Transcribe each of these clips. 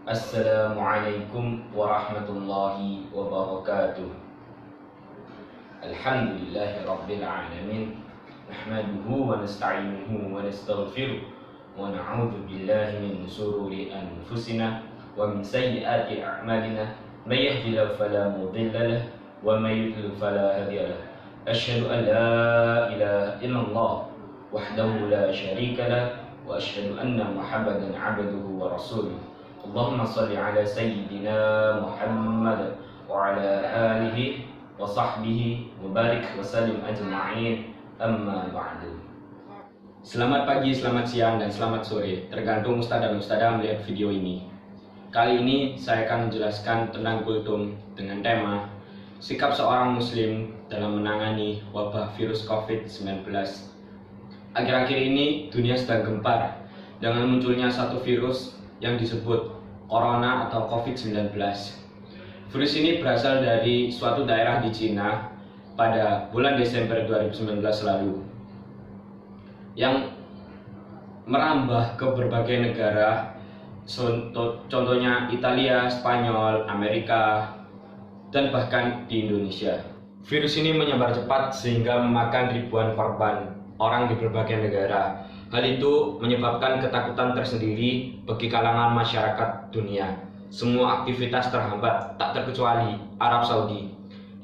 Assalamualaikum warahmatullahi wabarakatuh. Alhamdulillahi rabbil alamin. Nahmaduhu wa nasta'inuhu wa nastaghfiruh wa na'udzu billahi min shururi anfusina wa min sayyiati a'malina. May yahdihillahu fala mudilla lahu wa may yudlil fala hadiya lahu. Asyhadu an la ilaha illallah wahdahu la syarika lahu wa asyhadu anna Muhammadan 'abduhu wa rasuluh. Allahumma shalli ala sayyidina Muhammad wa ala alihi wa sahbihi wa barik wa sallim ajma'in, amma ba'du. Selamat pagi, selamat siang, dan selamat sore, tergantung ustaz dan ustazah melihat video ini. Kali ini saya akan menjelaskan tentang kultum dengan tema sikap seorang muslim dalam menangani wabah virus COVID-19. Akhir-akhir ini dunia sedang gempar dengan munculnya satu virus yang disebut Corona atau COVID-19. Virus ini berasal dari suatu daerah di Cina pada bulan Desember 2019 lalu, yang merambah ke berbagai negara, contohnya Italia, Spanyol, Amerika, dan bahkan di Indonesia. Virus ini menyebar cepat sehingga memakan ribuan korban orang di berbagai negara. Hal itu menyebabkan ketakutan tersendiri bagi kalangan masyarakat dunia. Semua aktivitas terhambat, tak terkecuali Arab Saudi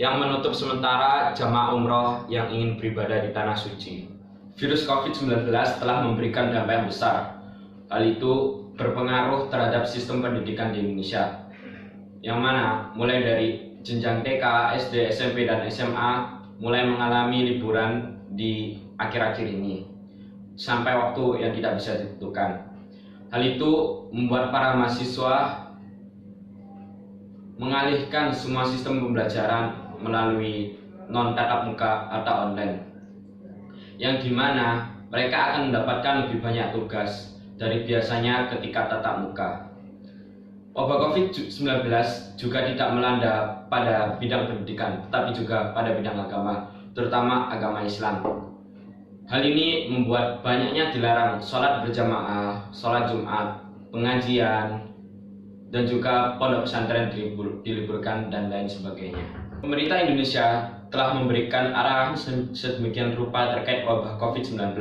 yang menutup sementara jamaah umroh yang ingin beribadah di tanah suci. Virus COVID-19 telah memberikan dampak yang besar. Hal itu berpengaruh terhadap sistem pendidikan di Indonesia, yang mana mulai dari jenjang TK, SD, SMP, dan SMA mulai mengalami liburan di akhir-akhir ini sampai waktu yang tidak bisa ditentukan. Hal itu membuat para mahasiswa mengalihkan semua sistem pembelajaran melalui non-tatap muka atau online, yang dimana mereka akan mendapatkan lebih banyak tugas dari biasanya ketika tatap muka. Wabah COVID-19 juga tidak melanda pada bidang pendidikan, tetapi juga pada bidang agama, terutama agama Islam. Hal ini membuat banyaknya dilarang sholat berjamaah, sholat Jumat, pengajian, dan juga pondok pesantren diliburkan, dan lain sebagainya. Pemerintah Indonesia telah memberikan arahan sedemikian rupa terkait wabah COVID-19.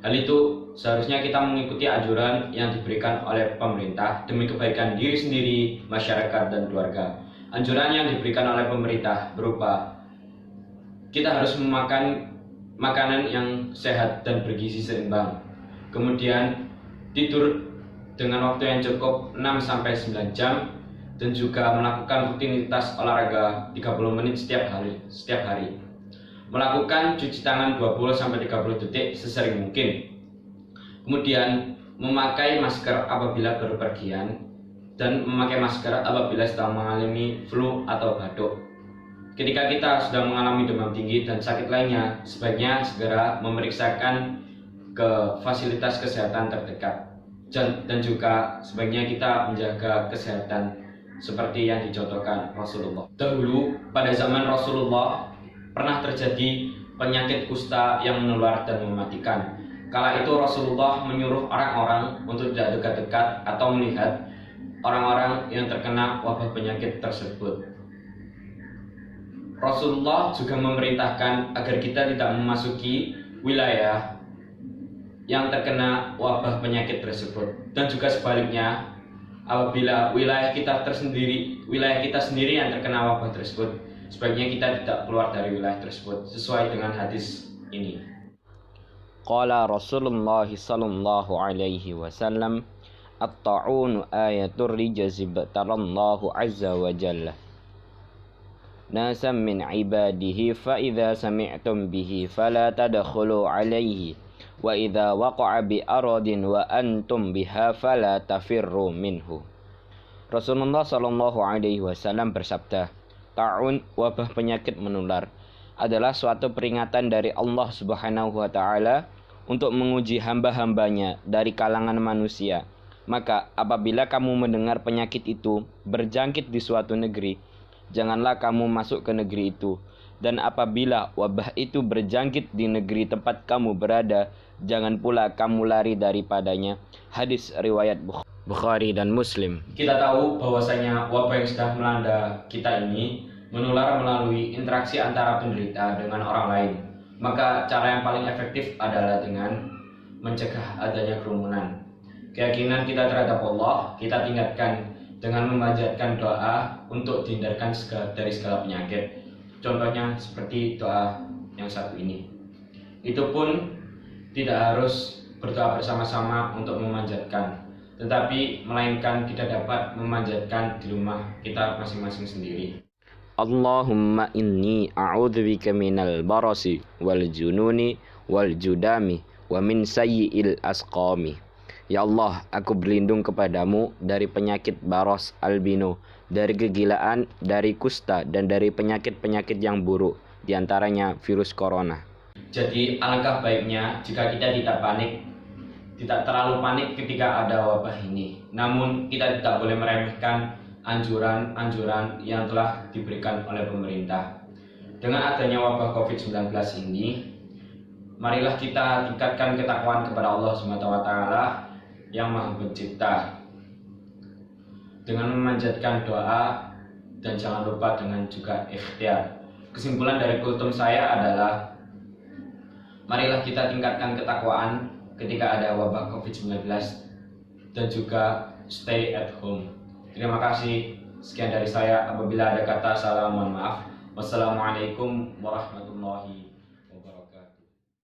Hal itu seharusnya kita mengikuti anjuran yang diberikan oleh pemerintah demi kebaikan diri sendiri, masyarakat, dan keluarga. Anjuran yang diberikan oleh pemerintah berupa kita harus memakan makanan yang sehat dan bergizi seimbang, kemudian tidur dengan waktu yang cukup 6-9 jam, dan juga melakukan rutinitas olahraga 30 menit setiap hari. Melakukan cuci tangan 20-30 detik sesering mungkin. Kemudian memakai masker apabila berpergian, dan memakai masker apabila sedang mengalami flu atau batuk. Ketika kita sudah mengalami demam tinggi dan sakit lainnya, sebaiknya segera memeriksakan ke fasilitas kesehatan terdekat. Dan juga sebaiknya kita menjaga kesehatan seperti yang dicontohkan Rasulullah. Dahulu pada zaman Rasulullah pernah terjadi penyakit kusta yang menular dan mematikan. Kala itu Rasulullah menyuruh orang-orang untuk tidak dekat-dekat atau melihat orang-orang yang terkena wabah penyakit tersebut. Rasulullah juga memerintahkan agar kita tidak memasuki wilayah yang terkena wabah penyakit tersebut, dan juga sebaliknya, apabila wilayah kita sendiri yang terkena wabah tersebut, sebaiknya kita tidak keluar dari wilayah tersebut, sesuai dengan hadis ini. Qala Rasulullah sallallahu alaihi wasallam, at-ta'un ayatur rijzi batarallahu azza wa jalla nasam min ibadihi fa idza sami'tum bihi fala tadkhulu alaihi wa idza waqa'a bi aradin wa antum biha fala tafirru minhu. Rasulullah sallallahu alaihi wasallam bersabda, ta'un, wabah penyakit menular, adalah suatu peringatan dari Allah Subhanahu wa taala untuk menguji hamba-hambanya dari kalangan manusia. Maka apabila kamu mendengar penyakit itu berjangkit di suatu negeri, janganlah kamu masuk ke negeri itu. Dan apabila wabah itu berjangkit di negeri tempat kamu berada, jangan pula kamu lari daripadanya. Hadis riwayat Bukhari. Bukhari dan Muslim. Kita tahu bahwasanya wabah yang sedang melanda kita ini menular melalui interaksi antara penderita dengan orang lain. Maka cara yang paling efektif adalah dengan mencegah adanya kerumunan. Keyakinan kita terhadap Allah kita tingkatkan dengan memanjatkan doa untuk dihindarkan dari segala penyakit. Contohnya seperti doa yang satu ini. Itu pun tidak harus berdoa bersama-sama untuk memanjatkan, tetapi melainkan kita dapat memanjatkan di rumah kita masing-masing sendiri. Allahumma inni a'udzubika minal barasi wal jununi wal judami wa min sayyi'il asqami. Ya Allah, aku berlindung kepadamu dari penyakit baros, albino, dari kegilaan, dari kusta, dan dari penyakit-penyakit yang buruk, diantaranya virus corona. Jadi alangkah baiknya jika kita tidak terlalu panik ketika ada wabah ini. Namun kita tidak boleh meremehkan anjuran-anjuran yang telah diberikan oleh pemerintah. Dengan adanya wabah COVID-19 ini, marilah kita tingkatkan ketakwaan kepada Allah SWT yang Maha Pencipta dengan memanjatkan doa dan jangan lupa dengan juga ikhtiar. Kesimpulan dari kultum saya adalah marilah kita tingkatkan ketakwaan ketika ada wabah COVID-19 dan juga stay at home. Terima kasih. Sekian dari saya. Apabila ada kata salah mohon maaf. Wassalamualaikum warahmatullahi wabarakatuh.